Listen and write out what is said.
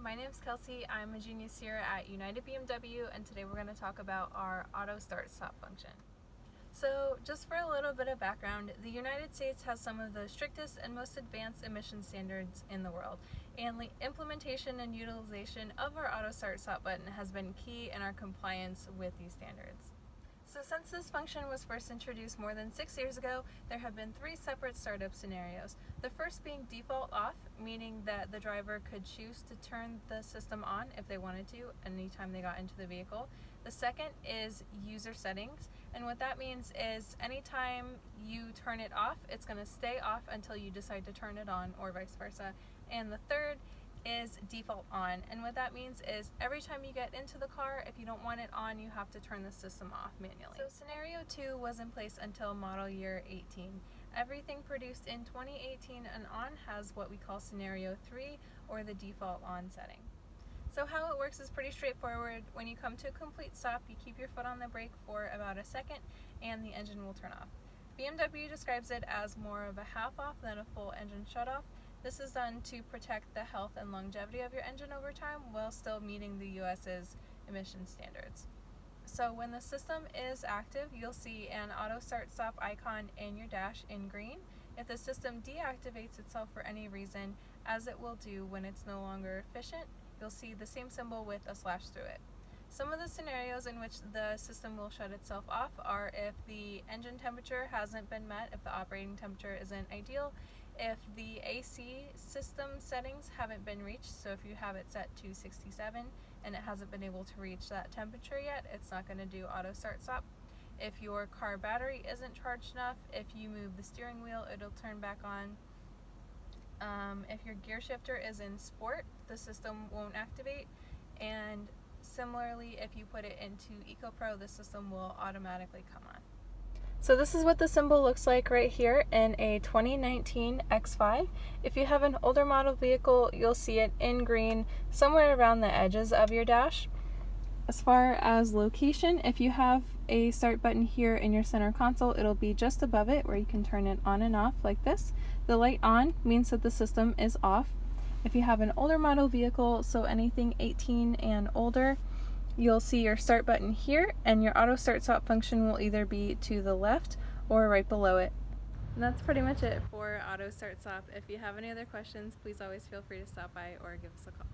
my name's Kelsey. I'm a genius here at United BMW, and today we're going to talk about our auto start stop function. So just for a little bit of background, the United States has some of the strictest and most advanced emission standards in the world, and the implementation and utilization of our auto start stop button has been key in our compliance with these standards. So since this function was first introduced more than 6 years ago, there have been 3 separate startup scenarios. The first being default off, meaning that the driver could choose to turn the system on if they wanted to anytime they got into the vehicle. The second is user settings, and what that means is anytime you turn it off, it's going to stay off until you decide to turn it on, or vice versa. And the third is default on, and what that means is every time you get into the car, if you don't want it on, you have to turn the system off manually. So scenario 2 was in place until model year 18. Everything produced in 2018 and on has what we call scenario 3, or the default on setting. So how it works is pretty straightforward. When you come to a complete stop, you keep your foot on the brake for about a second and the engine will turn off. BMW describes it as more of a half off than a full engine shut off. This is done to protect the health and longevity of your engine over time while still meeting the US's emission standards. So when the system is active, you'll see an auto start stop icon in your dash in green. If the system deactivates itself for any reason, as it will do when it's no longer efficient, you'll see the same symbol with a slash through it. Some of the scenarios in which the system will shut itself off are if the engine temperature hasn't been met, if the operating temperature isn't ideal, if the AC system settings haven't been reached, so if you have it set to 67 and it hasn't been able to reach that temperature yet, it's not going to do auto start stop. If your car battery isn't charged enough, if you move the steering wheel, it'll turn back on. If your gear shifter is in sport, the system won't activate, and similarly, if you put it into Eco Pro, the system will automatically come on. So this is what the symbol looks like right here in a 2019 X5. If you have an older model vehicle, you'll see it in green somewhere around the edges of your dash. As far as location, if you have a start button here in your center console, it'll be just above it where you can turn it on and off like this. The light on means that the system is off. If you have an older model vehicle, so anything 18 and older, you'll see your start button here, and your auto start stop function will either be to the left or right below it. And that's pretty much it for auto start stop. If you have any other questions, please always feel free to stop by or give us a call.